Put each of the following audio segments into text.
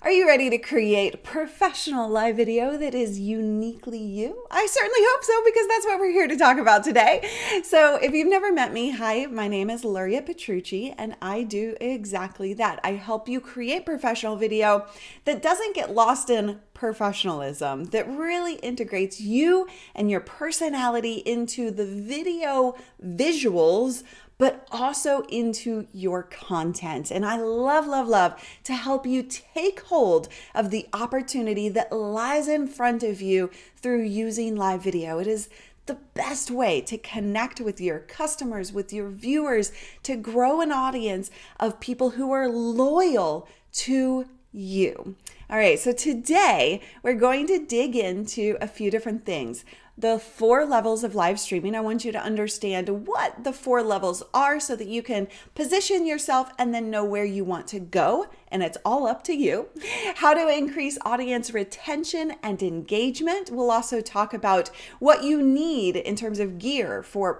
Are you ready to create professional live video that is uniquely you? I certainly hope so, because that's what we're here to talk about today. So if you've never met me, hi, my name is Luria Petrucci, and I do exactly that. I help you create professional video that doesn't get lost in professionalism, that really integrates you and your personality into the video visuals, but also into your content. And I love to help you take hold of the opportunity that lies in front of you through using live video. It is the best way to connect with your customers, with your viewers, to grow an audience of people who are loyal to you. All right, so today we're going to dig into a few different things. The 4 levels of live streaming. I want you to understand what the 4 levels are so that you can position yourself and then know where you want to go. And it's all up to you. How to increase audience retention and engagement. We'll also talk about what you need in terms of gear for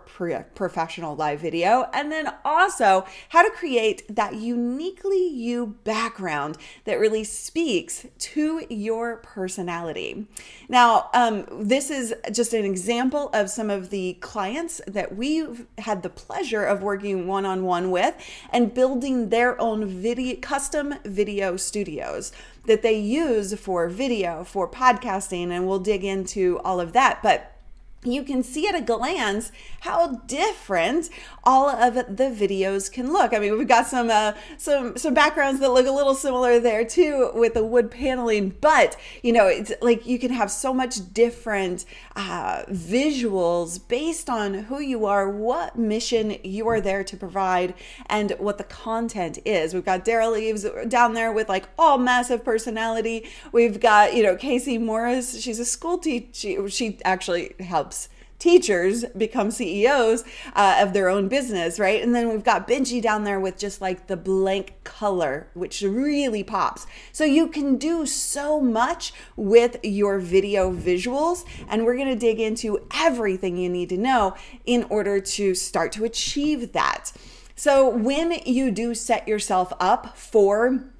professional live video. And then also how to create that uniquely you background that really speaks to your personality. Now, this is just an example of some of the clients that we've had the pleasure of working one-on-one with and building their own custom video studios that they use for video, for podcasting, and we'll dig into all of that. But you can see at a glance how different all of the videos can look. I mean, we've got some backgrounds that look a little similar there too with the wood paneling, but you know, it's like you can have so much different visuals based on who you are, what mission you are there to provide, and what the content is. We've got Daryl Eves down there with like all massive personality. We've got, you know, Casey Morris. She's a school teacher. She actually helps teachers become CEOs of their own business, right? And then we've got Benji down there with just like the blank color, which really pops. So you can do so much with your video visuals, and we're going to dig into everything you need to know in order to start to achieve that. So when you do set yourself up for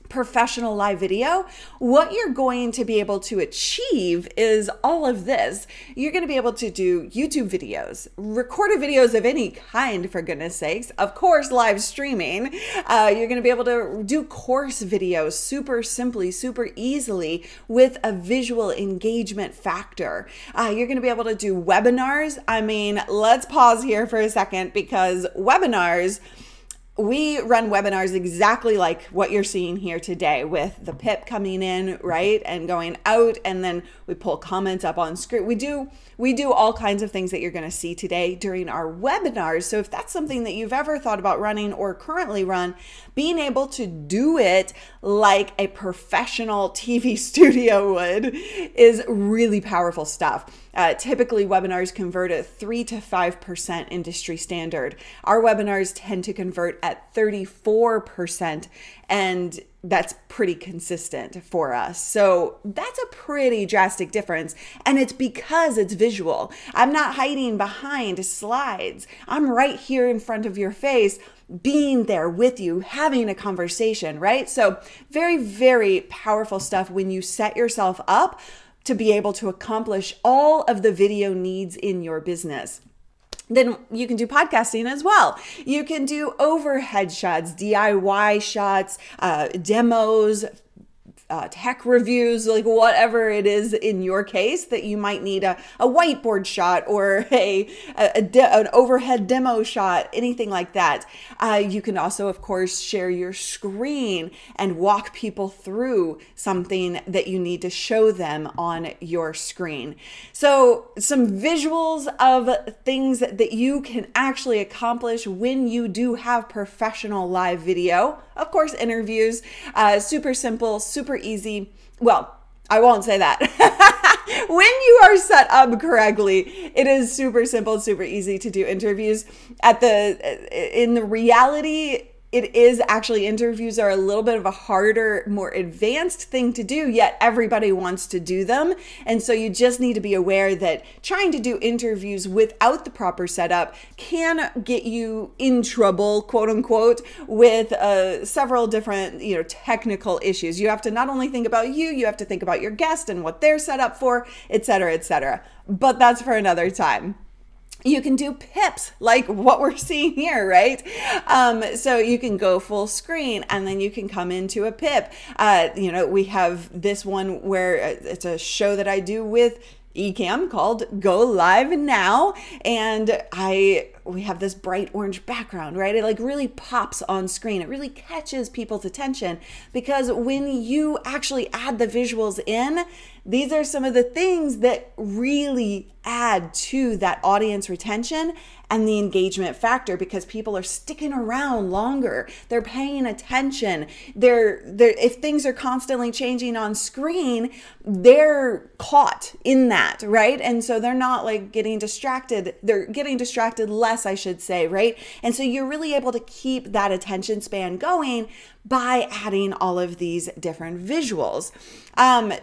professional live video, what you're going to be able to achieve is all of this. You're going to be able to do YouTube videos, recorded videos of any kind, for goodness sakes, of course, live streaming. You're going to be able to do course videos super simply, super easily with a visual engagement factor. You're going to be able to do webinars. I mean, let's pause here for a second, because webinars, we run webinars exactly like what you're seeing here today, with the pip coming in, right, and going out, and then we pull comments up on screen. We do all kinds of things that you're going to see today during our webinars. So if that's something that you've ever thought about running or currently run, being able to do it like a professional TV studio would is really powerful stuff. Typically, webinars convert at 3 to 5% industry standard. Our webinars tend to convert at 34%, and that's pretty consistent for us. So that's a pretty drastic difference. And it's because it's visual. I'm not hiding behind slides. I'm right here in front of your face, being there with you, having a conversation, right? So very, very powerful stuff when you set yourself up to be able to accomplish all of the video needs in your business. Then you can do podcasting as well. You can do overhead shots, DIY shots, demos, tech reviews, like whatever it is in your case that you might need a whiteboard shot or an overhead demo shot, anything like that. You can also, of course, share your screen and walk people through something that you need to show them on your screen. So some visuals of things that you can actually accomplish when you do have professional live video. Of course, interviews, super simple, super easy. Well, I won't say that. When you are set up correctly, it is super simple, super easy to do interviews. In the reality, it is actually, interviews are a little bit of a harder, more advanced thing to do, yet everybody wants to do them. And so you just need to be aware that trying to do interviews without the proper setup can get you in trouble, quote unquote, with several different, technical issues. You have to not only think about you have to think about your guest and what they're set up for, et cetera, et cetera. But that's for another time. You can do pips like what we're seeing here, right? So you can go full screen and then you can come into a pip. We have this one where it's a show that I do with Ecamm called Go Live Now, and we have this bright orange background, right? It like really pops on screen. It really catches people's attention because when you actually add the visuals in, these are some of the things that really add to that audience retention and the engagement factor, because people are sticking around longer. They're paying attention. If things are constantly changing on screen, they're caught in that, right? And so they're not like getting distracted. They're getting distracted less, I should say, right? And so you're really able to keep that attention span going by adding all of these different visuals.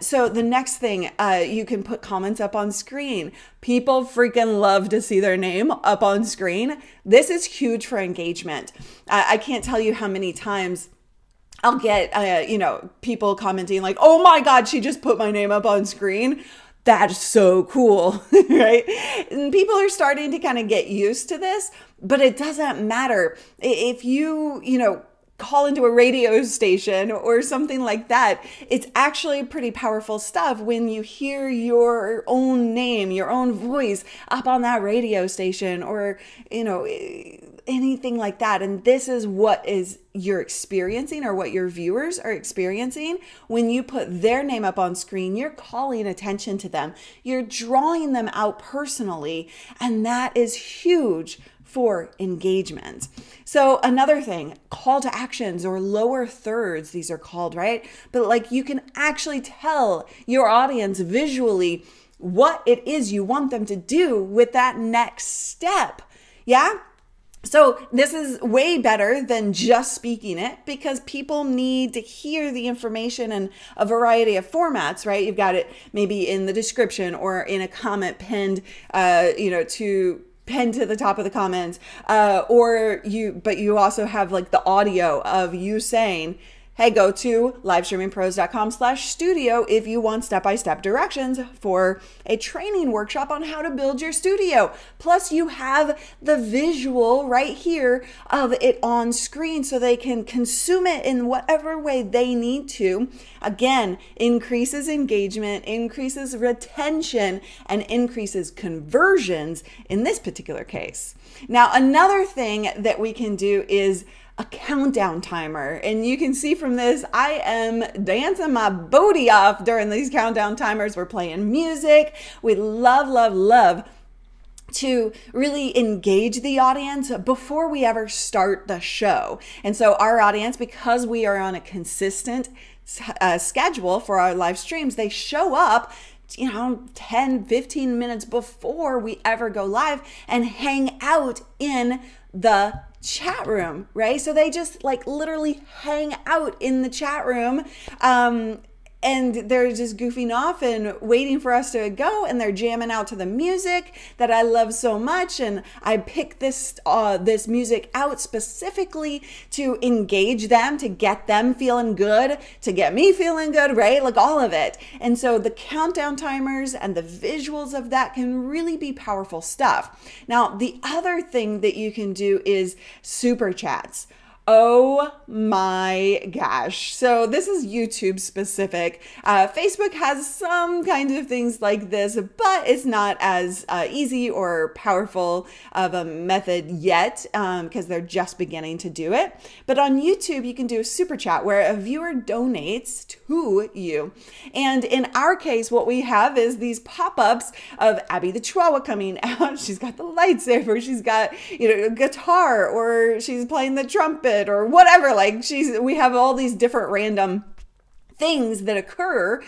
So the next thing, you can put comments up on screen. People freaking love to see their name up on screen. This is huge for engagement. I can't tell you how many times I'll get, people commenting like, oh my God, she just put my name up on screen. That's so cool, right? And people are starting to kind of get used to this, but it doesn't matter. If you call into a radio station or something like that, it's actually pretty powerful stuff when you hear your own name, your own voice up on that radio station or, anything like that. And this is what you're experiencing, or what your viewers are experiencing. When you put their name up on screen, you're calling attention to them. You're drawing them out personally. And that is huge for engagement. So another thing, call to actions or lower thirds, these are called, right? But like you can actually tell your audience visually what it is you want them to do with that next step. Yeah? So this is way better than just speaking it, because people need to hear the information in a variety of formats, right? You've got it maybe in the description or in a comment pinned, pinned to the top of the comments, but you also have like the audio of you saying, hey, go to livestreamingpros.com/studio if you want step-by-step directions for a training workshop on how to build your studio. Plus you have the visual right here of it on screen so they can consume it in whatever way they need to. Again, increases engagement, increases retention, and increases conversions in this particular case. Now, another thing that we can do is a countdown timer. And you can see from this, I am dancing my booty off during these countdown timers. We're playing music. We love, love, love to really engage the audience before we ever start the show. And so our audience, because we are on a consistent schedule for our live streams, they show up 10, 15 minutes before we ever go live and hang out in the chat room, right? So they just like literally hang out in the chat room, and they're just goofing off and waiting for us to go, and they're jamming out to the music that I love so much. And I picked this music out specifically to engage them, to get them feeling good, to get me feeling good, right? Like all of it. And so the countdown timers and the visuals of that can really be powerful stuff. Now, the other thing that you can do is super chats. Oh my gosh. So this is YouTube specific. Facebook has some kind of things like this, but it's not as easy or powerful of a method yet, because they're just beginning to do it. But on YouTube, you can do a super chat where a viewer donates to you. And in our case, what we have is these pop-ups of Abby the Chihuahua coming out. She's got the lightsaber, she's got, a guitar, or she's playing the trumpet, or whatever. Like we have all these different random things that occur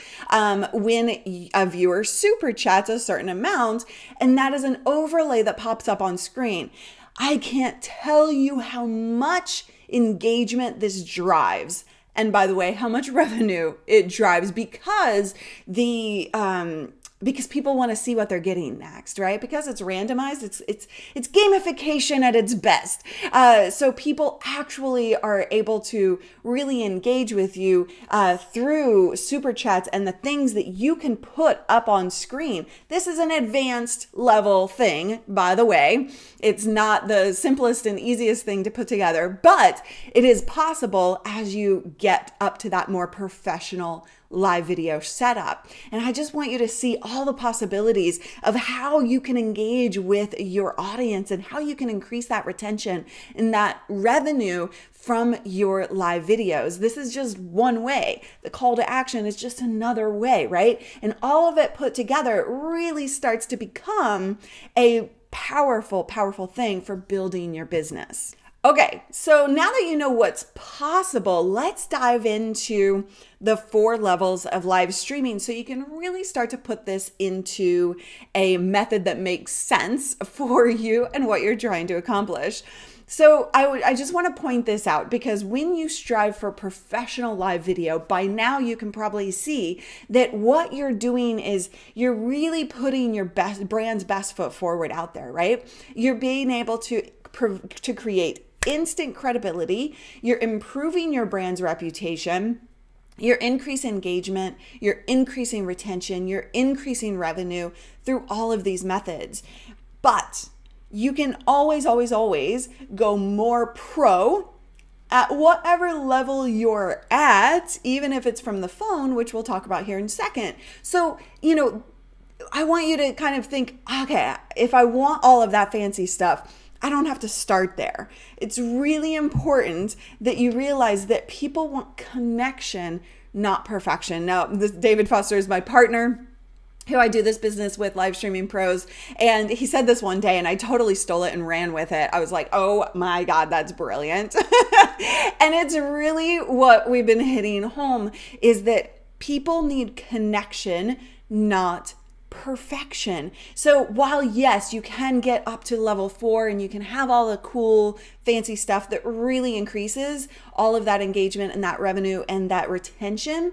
when a viewer super chats a certain amount, and that is an overlay that pops up on screen. I can't tell you how much engagement this drives. And by the way, how much revenue it drives because people want to see what they're getting next, right? Because it's randomized, it's gamification at its best. So people actually are able to really engage with you through super chats and the things that you can put up on screen. This is an advanced level thing, by the way. It's not the simplest and easiest thing to put together, but it is possible as you get up to that more professional live video setup. And I just want you to see all the possibilities of how you can engage with your audience and how you can increase that retention and that revenue from your live videos. This is just one way. The call to action is just another way, right? And all of it put together really starts to become a powerful, powerful thing for building your business. Okay, so now that you know what's possible, let's dive into the 4 levels of live streaming so you can really start to put this into a method that makes sense for you and what you're trying to accomplish. So I just want to point this out because when you strive for professional live video, by now you can probably see that what you're doing is you're really putting your brand's best foot forward out there, right? You're being able to create instant credibility, you're improving your brand's reputation, you're increasing engagement, you're increasing retention, you're increasing revenue through all of these methods. But you can always, always, always go more pro at whatever level you're at, even if it's from the phone, which we'll talk about here in a second. So, I want you to kind of think, okay, if I want all of that fancy stuff, I don't have to start there. It's really important that you realize that people want connection, not perfection. Now, David Foster is my partner who I do this business with, Live Streaming Pros. And he said this one day and I totally stole it and ran with it. I was like, oh my God, that's brilliant. And it's really what we've been hitting home is that people need connection, not perfection. So while yes, you can get up to level 4 and you can have all the cool fancy stuff that really increases all of that engagement and that revenue and that retention,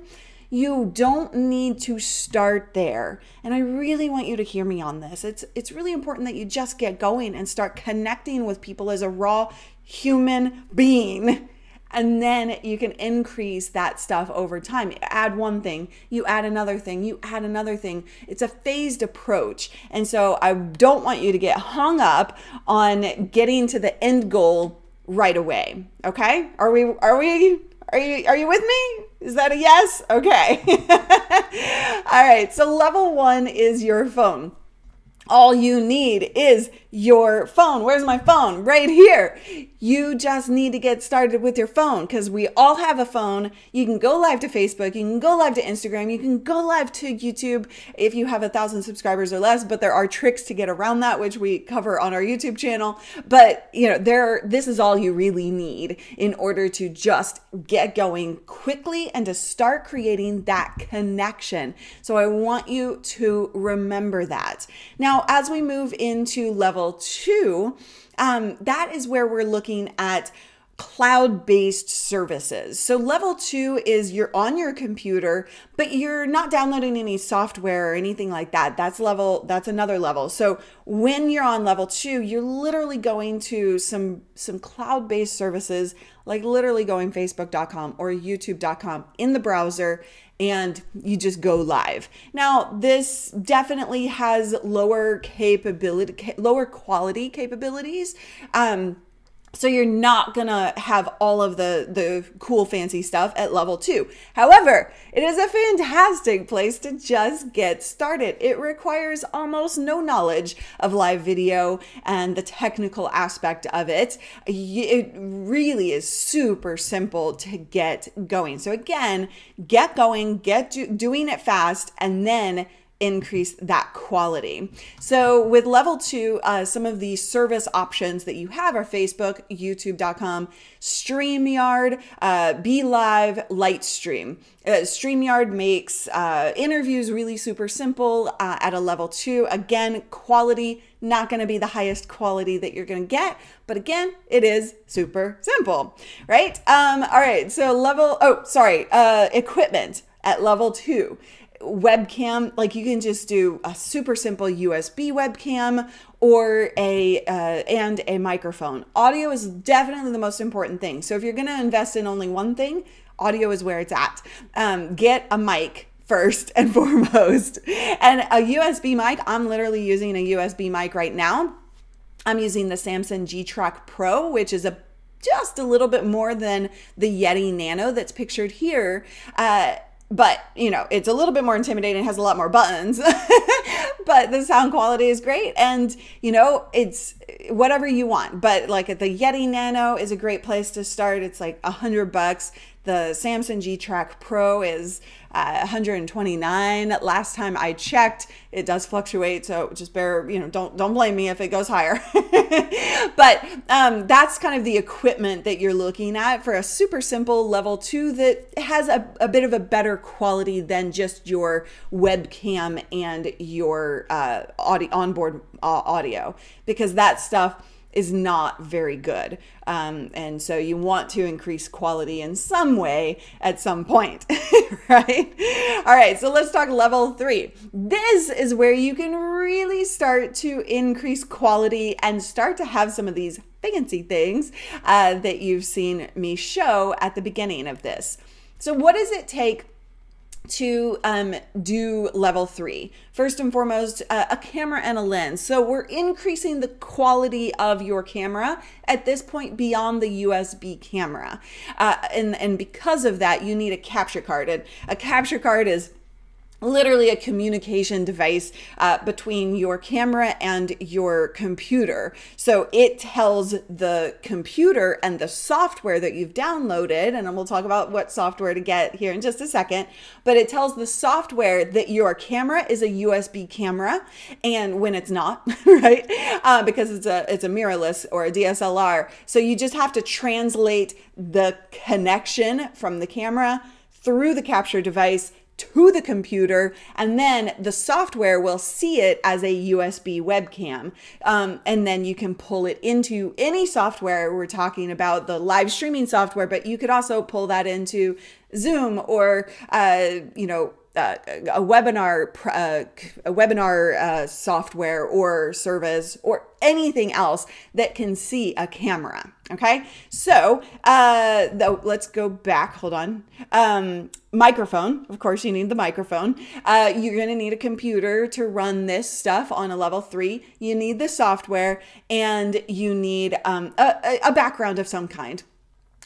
you don't need to start there. And I really want you to hear me on this. It's really important that you just get going and start connecting with people as a raw human being. And then you can increase that stuff over time. You add one thing, you add another thing, you add another thing. It's a phased approach. And so I don't want you to get hung up on getting to the end goal right away. Okay? Are you with me? Is that a yes? Okay. All right. So level 1 is your phone. All you need is your phone. Where's my phone? Right here. You just need to get started with your phone because we all have a phone. You can go live to Facebook. You can go live to Instagram. You can go live to YouTube if you have 1,000 subscribers or less, but there are tricks to get around that, which we cover on our YouTube channel. But this is all you really need in order to just get going quickly and to start creating that connection. So I want you to remember that. Now, as we move into level 2, that is where we're looking at cloud-based services. So level 2 is you're on your computer, but you're not downloading any software or anything like that. That's another level. So when you're on level 2, you're literally going to some cloud-based services, like literally going facebook.com or youtube.com in the browser, and you just go live. Now, this definitely has lower quality capabilities. So you're not gonna have all of the cool fancy stuff at level 2. However, it is a fantastic place to just get started. It requires almost no knowledge of live video and the technical aspect of it. It really is super simple to get going. So again, get going, doing it fast, and then increase that quality. So with level 2, some of the service options that you have are Facebook, youtube.com, StreamYard, BeLive, Lightstream. StreamYard makes interviews really super simple at a level 2. Again, quality, not going to be the highest quality that you're going to get, but again, it is super simple, right? All right, so equipment at level 2. Webcam, like you can just do a super simple USB webcam or a microphone. Audio is definitely the most important thing. So if you're going to invest in only one thing, audio is where it's at. Get a mic first and foremost. And a USB mic, I'm literally using a USB mic right now. I'm using the Samson G-Track Pro, which is just a little bit more than the Yeti Nano that's pictured here. But, you know, it's a little bit more intimidating, has a lot more buttons, but the sound quality is great. And, you know, it's whatever you want. But like the Yeti Nano is a great place to start. It's like $100. The Samson G-Track Pro is $129. Last time I checked, it does fluctuate, so just don't blame me if it goes higher. But that's kind of the equipment that you're looking at for a super simple level 2 that has a bit of a better quality than just your webcam and your onboard audio, because that stuff is not very good. And so you want to increase quality in some way at some point, right? All right, so let's talk level 3. This is where you can really start to increase quality and start to have some of these fancy things that you've seen me show at the beginning of this. So what does it take to do level 3? First and foremost, a camera and a lens. So we're increasing the quality of your camera at this point beyond the USB camera. And because of that, you need a capture card. And a capture card is literally a communication device between your camera and your computer. So it tells the computer and the software that you've downloaded, and we'll talk about what software to get here in just a second, but it tells the software that your camera is a USB camera, and when it's not, right? Because it's a mirrorless or a DSLR. So you just have to translate the connection from the camera through the capture device to the computer, and then the software will see it as a USB webcam. And then you can pull it into any software. We're talking about the live streaming software, but you could also pull that into Zoom or, a webinar software or service or anything else that can see a camera. Okay, so let's go back. Hold on. Microphone. Of course, you need the microphone. You're going to need a computer to run this stuff on a level 3. You need the software, and you need a background of some kind.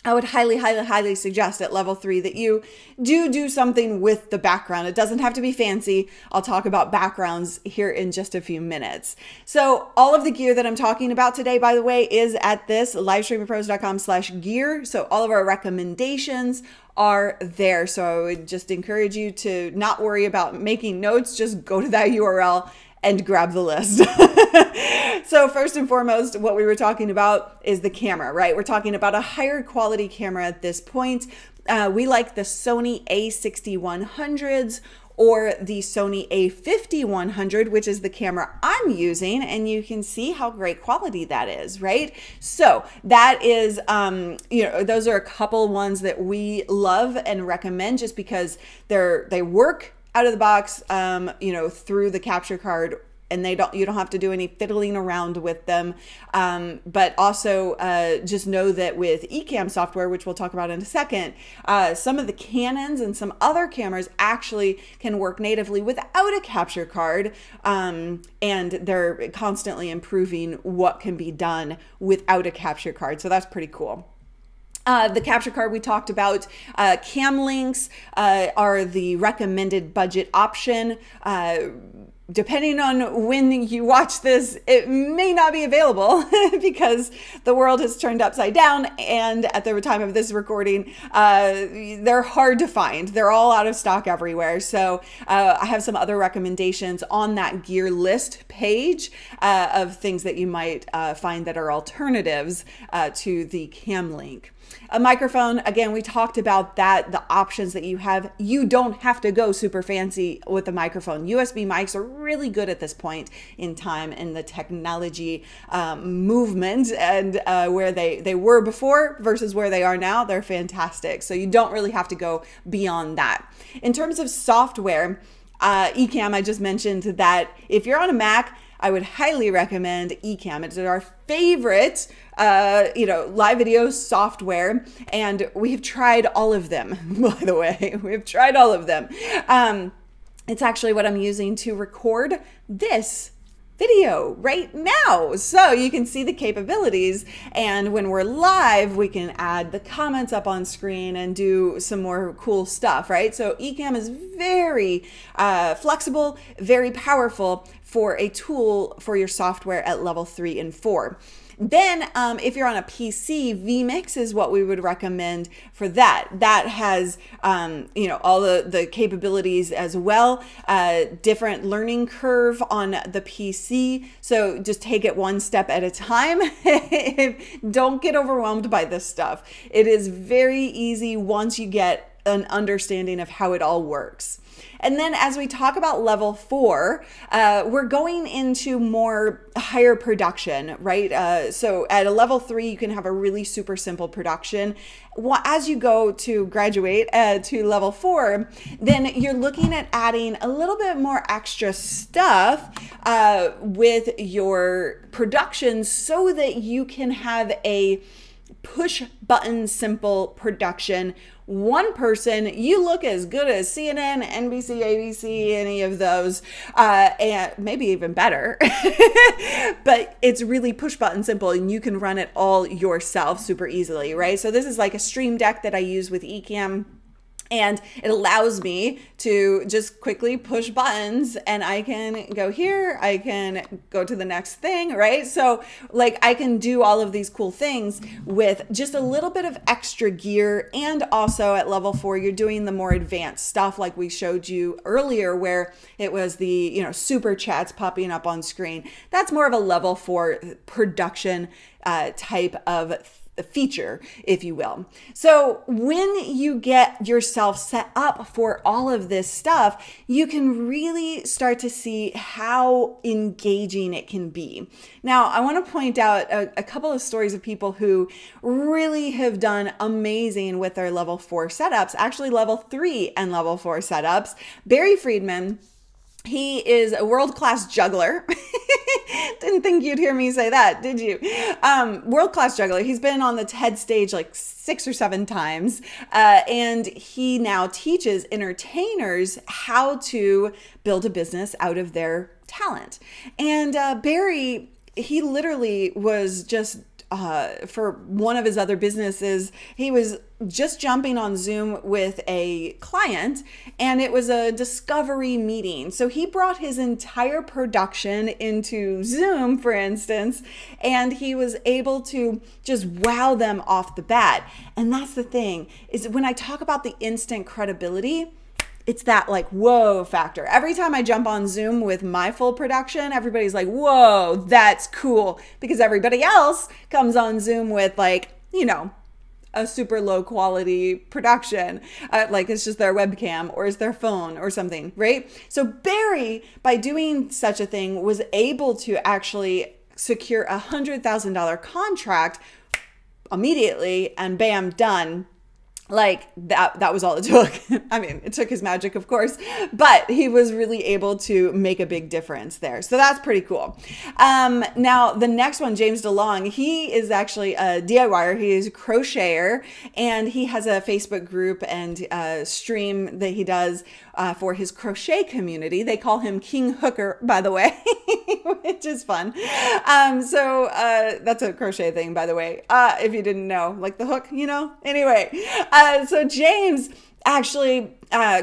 I would highly, highly, highly suggest at level 3 that you do something with the background. It doesn't have to be fancy. I'll talk about backgrounds here in just a few minutes. So all of the gear that I'm talking about today, by the way, is at this livestreamerpros.com/gear. So all of our recommendations are there. So I would just encourage you to not worry about making notes. Just go to that URL and grab the list. So first and foremost, what we were talking about is the camera, right? We're talking about a higher quality camera at this point. We like the Sony a6100s or the Sony a5100, which is the camera I'm using, and you can see how great quality that is, right? So that is, those are a couple ones that we love and recommend just because they work out of the box, through the capture card, and you don't have to do any fiddling around with them. But also just know that with Ecamm software, which we'll talk about in a second, some of the Canons and some other cameras actually can work natively without a capture card. And they're constantly improving what can be done without a capture card. So that's pretty cool. The capture card we talked about, Cam Links are the recommended budget option. depending on when you watch this, it may not be available because the world has turned upside down. And at the time of this recording, they're hard to find. They're all out of stock everywhere. So I have some other recommendations on that gear list page of things that you might find that are alternatives to the Camlink. A microphone, again, we talked about that, the options that you have. You don't have to go super fancy with the microphone. USB mics are really good at this point in time in the technology movement, and where they were before versus where they are now, they're fantastic. So you don't really have to go beyond that. In terms of software, Ecamm, I just mentioned that if you're on a Mac, I would highly recommend Ecamm. It's our favorite, live video software, and we've tried all of them, by the way. We've tried all of them. It's actually what I'm using to record this video right now. So you can see the capabilities, and when we're live, we can add the comments up on screen and do some more cool stuff, right? So Ecamm is very flexible, very powerful for a tool for your software at level 3 and 4. Then if you're on a PC, vMix is what we would recommend for that. That has, all the capabilities as well, different learning curve on the PC. So just take it one step at a time. Don't get overwhelmed by this stuff. It is very easy once you get an understanding of how it all works. And then as we talk about level 4, we're going into more higher production, right? So at a level 3, you can have a really super simple production. As you go to graduate to level 4, then you're looking at adding a little bit more extra stuff with your production so that you can have a push button simple production. One person, you look as good as CNN, NBC, ABC, any of those, and maybe even better. But it's really push button simple, and you can run it all yourself super easily, right? So this is like a Stream Deck that I use with Ecamm. And it allows me to just quickly push buttons, and I can go here, I can go to the next thing, right? So like I can do all of these cool things with just a little bit of extra gear. And also at level 4, you're doing the more advanced stuff like we showed you earlier, where it was the, super chats popping up on screen. That's more of a level 4 production type of feature, if you will. So when you get yourself set up for all of this stuff, you can really start to see how engaging it can be. Now, I want to point out a couple of stories of people who really have done amazing with their level 4 setups, actually level 3 and level 4 setups. Barry Friedman, he is a world-class juggler. Didn't think you'd hear me say that, did you? World-class juggler. He's been on the TED stage like 6 or 7 times. And he now teaches entertainers how to build a business out of their talent. And Barry, he literally was just for one of his other businesses, he was just jumping on Zoom with a client, and it was a discovery meeting. So he brought his entire production into Zoom, for instance, and he was able to just wow them off the bat. And that's the thing, is when I talk about the instant credibility, it's that like, whoa factor. Every time I jump on Zoom with my full production, everybody's like, whoa, that's cool. Because everybody else comes on Zoom with like, a super low quality production. Like it's just their webcam or it's their phone or something, right? So Barry, by doing such a thing, was able to actually secure a $100,000 contract immediately, and bam, done. Like that was all it took. I mean, it took his magic, of course, but he was really able to make a big difference there. So that's pretty cool. Now the next one, James DeLong, he is actually a DIYer. He is a crocheter, and he has a Facebook group and stream that he does for his crochet community. They call him King Hooker, by the way, which is fun. So that's a crochet thing, by the way, if you didn't know, like the hook, Anyway, so James actually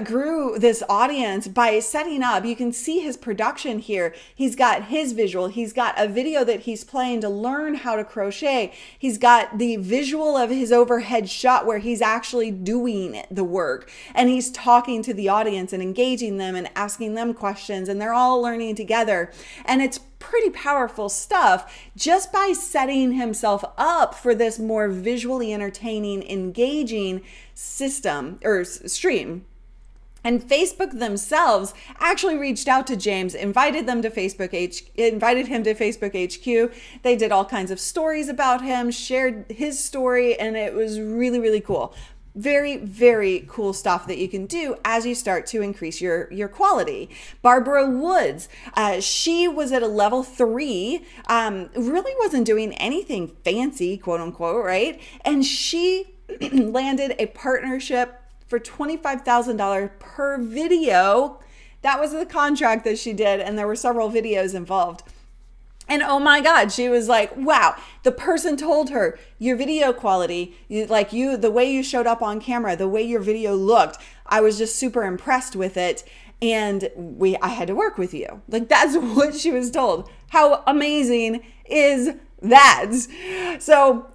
grew this audience by setting up, you can see his production here. He's got his visual. He's got a video that he's playing to learn how to crochet. He's got the visual of his overhead shot where he's actually doing the work, and he's talking to the audience and engaging them and asking them questions, and they're all learning together. And it's pretty powerful stuff just by setting himself up for this more visually entertaining, engaging system or stream. And Facebook themselves actually reached out to James, invited him to Facebook HQ. They did all kinds of stories about him, shared his story, and it was really, really cool. Very, very cool stuff that you can do as you start to increase your quality. Barbara Woods, she was at a level 3, really wasn't doing anything fancy, quote unquote, right? And she landed a partnership for $25,000 per video. That was the contract that she did, and there were several videos involved. And oh my God, she was like, wow, the person told her your video quality, the way you showed up on camera, the way your video looked, I was just super impressed with it. And I had to work with you. Like, that's what she was told. How amazing is that? So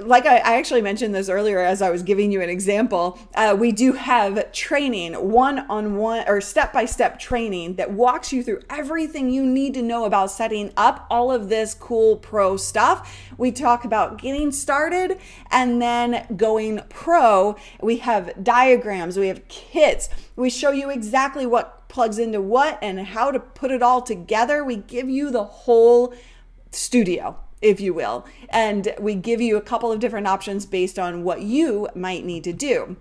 like I actually mentioned this earlier as I was giving you an example, we do have training, one-on-one or step-by-step training that walks you through everything you need to know about setting up all of this cool pro stuff. We talk about getting started and then going pro. We have diagrams, we have kits, we show you exactly what plugs into what and how to put it all together. We give you the whole studio, if you will, and we give you a couple of different options based on what you might need to do.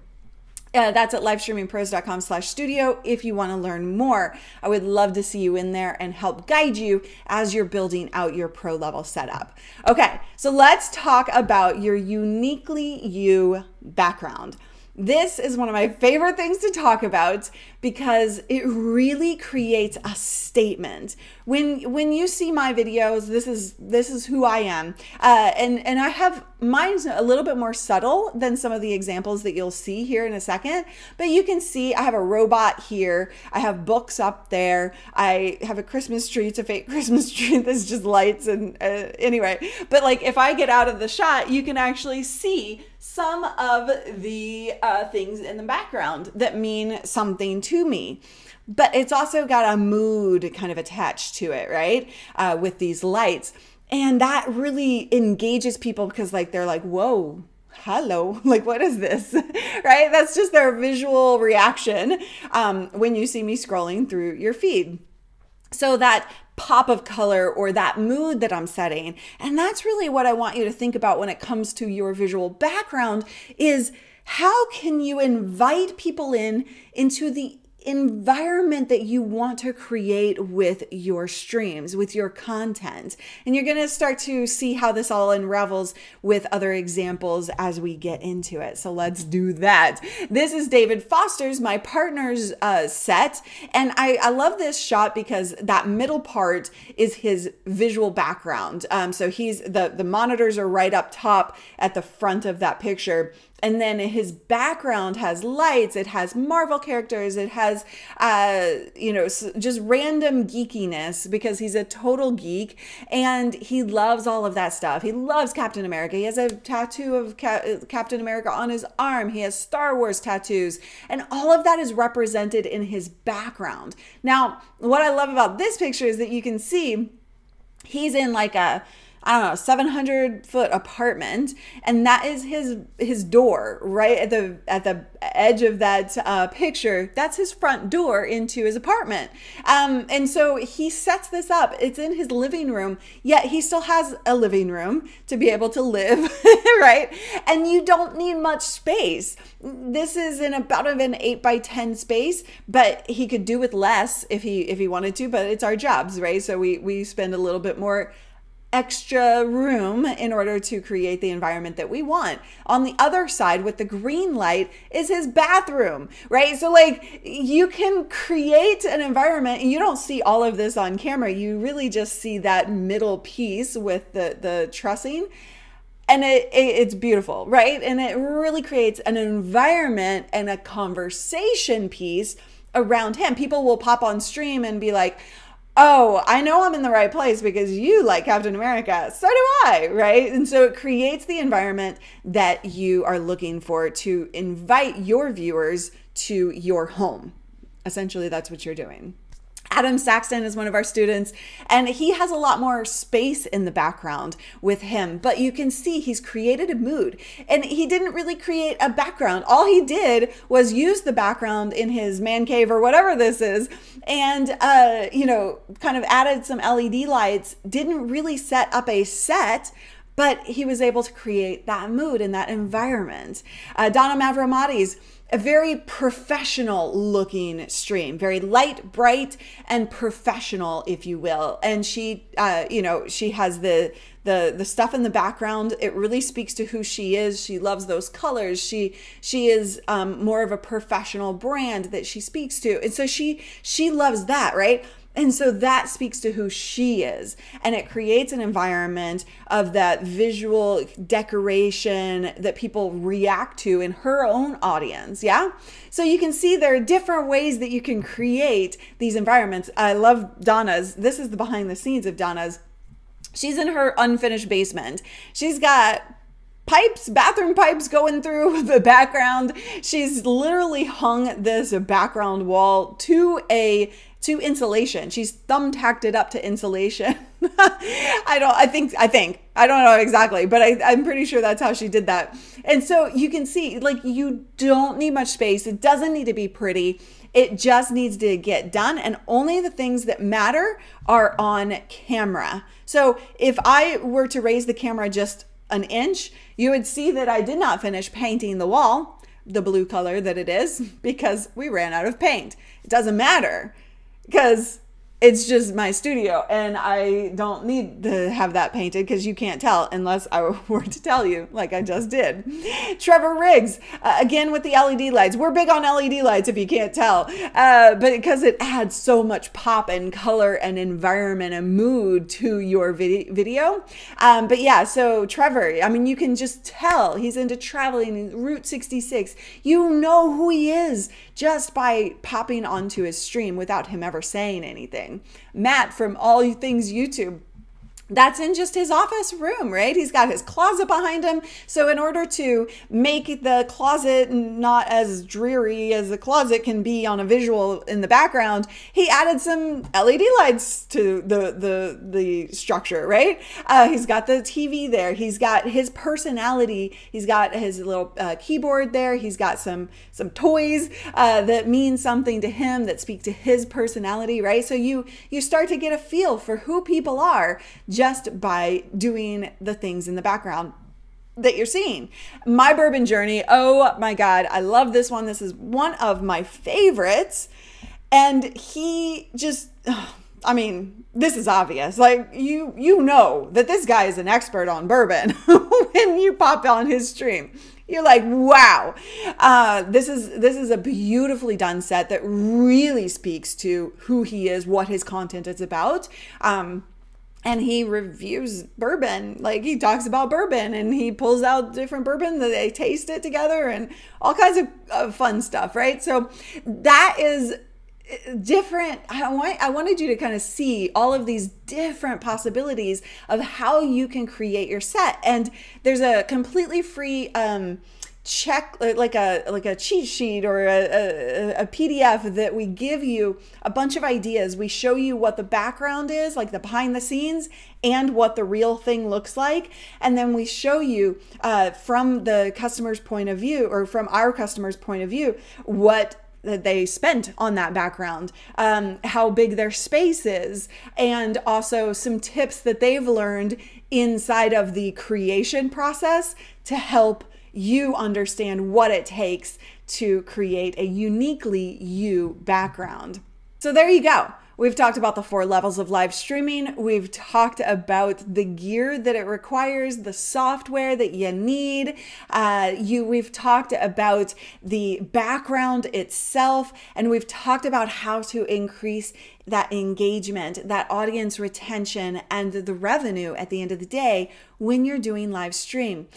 That's at livestreamingpros.com/studio if you want to learn more. I would love to see you in there and help guide you as you're building out your pro level setup. Okay, so let's talk about your uniquely you background. This is one of my favorite things to talk about because it really creates a statement. When you see my videos, this is who I am, and I have mine's a little bit more subtle than some of the examples that you'll see here in a second. But you can see I have a robot here. I have books up there. I have a Christmas tree. It's a fake Christmas tree. That's just lights and anyway. But like if I get out of the shot, you can actually see some of the things in the background that mean something to me. But it's also got a mood kind of attached to it, right? With these lights. And that really engages people because like they're like, whoa, hello, like what is this, right? That's just their visual reaction when you see me scrolling through your feed. So that pop of color or that mood that I'm setting. And that's really what I want you to think about when it comes to your visual background is how can you invite people into the environment that you want to create with your streams, with your content. And you're going to start to see how this all unravels with other examples as we get into it. So let's do that. This is David Foster's, my partner's set. And I love this shot because that middle part is his visual background. So he's the monitors are right up top at the front of that picture. And then his background has lights, it has Marvel characters, it has, just random geekiness because he's a total geek and he loves all of that stuff. He loves Captain America. He has a tattoo of Captain America on his arm. He has Star Wars tattoos and all of that is represented in his background. Now, what I love about this picture is that you can see he's in like a 700-foot apartment, and that is his door right at the edge of that picture. That's his front door into his apartment. And so he sets this up. It's in his living room, yet he still has a living room to be able to live, right? And you don't need much space. This is in about an 8x10 space, but he could do with less if he wanted to, but it's our jobs, right? So we spend a little bit more extra room in order to create the environment that we want. On the other side with the green light is his bathroom, right? So like you can create an environment and you don't see all of this on camera. You really just see that middle piece with the trussing. And it's beautiful, right? And it really creates an environment and a conversation piece around him. People will pop on stream and be like, oh, I know I'm in the right place because you like Captain America. So do I, right? And so it creates the environment that you are looking for to invite your viewers to your home. Essentially, that's what you're doing. Adam Saxton is one of our students, and he has a lot more space in the background with him, but you can see he's created a mood, and he didn't really create a background. All he did was use the background in his man cave or whatever this is, and, kind of added some LED lights, didn't really set up a set, but he was able to create that mood and that environment. Donna Mavromati's a very professional looking stream, very light, bright, and professional, if you will. And she, she has the stuff in the background. It really speaks to who she is. She loves those colors. She is more of a professional brand that she speaks to. And so she loves that, right? And so that speaks to who she is. And it creates an environment of that visual decoration that people react to in her own audience. Yeah. So you can see there are different ways that you can create these environments. I love Donna's. This is the behind the scenes of Donna's. She's in her unfinished basement. She's got pipes, bathroom pipes going through the background. She's literally hung this background wall to insulation. She's thumbtacked it up to insulation. I don't know exactly, but I'm pretty sure that's how she did that. And so you can see, like, you don't need much space. It doesn't need to be pretty. It just needs to get done. And only the things that matter are on camera. So if I were to raise the camera just an inch, you would see that I did not finish painting the wall, the blue color that it is, because we ran out of paint. It doesn't matter, because it's just my studio and I don't need to have that painted because you can't tell unless I were to tell you like I just did. Trevor Riggs, again with the LED lights. We're big on LED lights if you can't tell, but because it adds so much pop and color and environment and mood to your video. But yeah, so Trevor, I mean, you can just tell he's into traveling, Route 66. You know who he is just by popping onto his stream without him ever saying anything. Matt from All Things YouTube, that's in just his office room, right? He's got his closet behind him. So in order to make the closet not as dreary as the closet can be on a visual in the background, he added some LED lights to the structure, right? He's got the TV there. He's got his personality. He's got his little keyboard there. He's got some toys that mean something to him, that speak to his personality, right? So you start to get a feel for who people are just by doing the things in the background that you're seeing. My Bourbon Journey, oh my God, I love this one. This is one of my favorites. And he just, I mean, this is obvious. Like, you know that this guy is an expert on bourbon when you pop on his stream. You're like, wow, this is a beautifully done set that really speaks to who he is, what his content is about. And he reviews bourbon, like he talks about bourbon and he pulls out different bourbon that they taste it together and all kinds of fun stuff, right? So that is different. I wanted you to kind of see all of these different possibilities of how you can create your set. And there's a completely free check, like a cheat sheet or a PDF that we give you a bunch of ideas. We show you what the background is, like the behind the scenes, and what the real thing looks like. And then we show you from the customer's point of view, or from our customer's point of view, what that they spent on that background, how big their space is, and also some tips that they've learned inside of the creation process to help you understand what it takes to create a uniquely you background. So there you go. We've talked about the 4 levels of live streaming. We've talked about the gear that it requires, the software that you need. We've talked about the background itself, and we've talked about how to increase that engagement, that audience retention, and the revenue at the end of the day when you're doing live stream.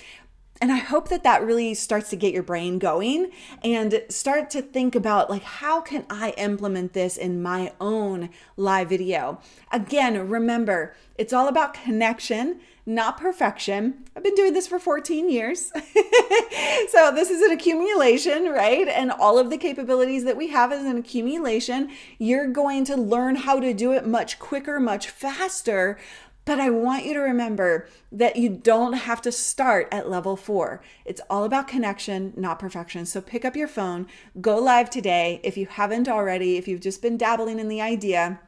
And I hope that that really starts to get your brain going and start to think about, like, how can I implement this in my own live video? Again, remember, it's all about connection, not perfection. I've been doing this for 14 years. So this is an accumulation, right? And all of the capabilities that we have is an accumulation. You're going to learn how to do it much quicker, much faster. But I want you to remember that you don't have to start at level 4. It's all about connection, not perfection. So pick up your phone, go live today. If you haven't already, if you've just been dabbling in the idea,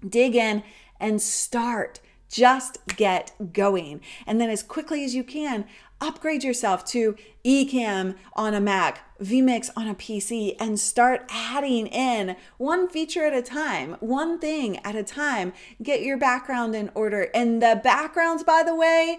dig in and start. Just get going. And then as quickly as you can, upgrade yourself to Ecamm on a Mac, vMix on a PC, and start adding in one feature at a time, one thing at a time. Get your background in order. And the backgrounds, by the way,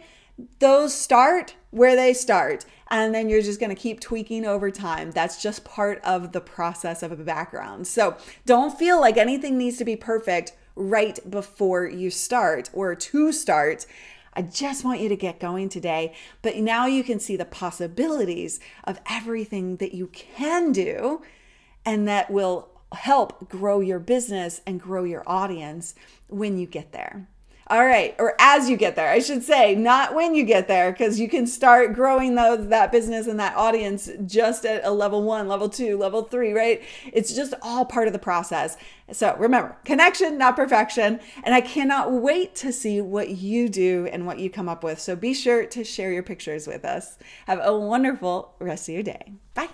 those start where they start. And then you're just going to keep tweaking over time. That's just part of the process of a background. So don't feel like anything needs to be perfect right before you start or to start. I just want you to get going today, but now you can see the possibilities of everything that you can do, and that will help grow your business and grow your audience when you get there. All right, or as you get there, I should say, not when you get there, because you can start growing that business and that audience just at a level 1, level 2, level 3, right? It's just all part of the process. So remember, connection, not perfection. And I cannot wait to see what you do and what you come up with. So be sure to share your pictures with us. Have a wonderful rest of your day. Bye.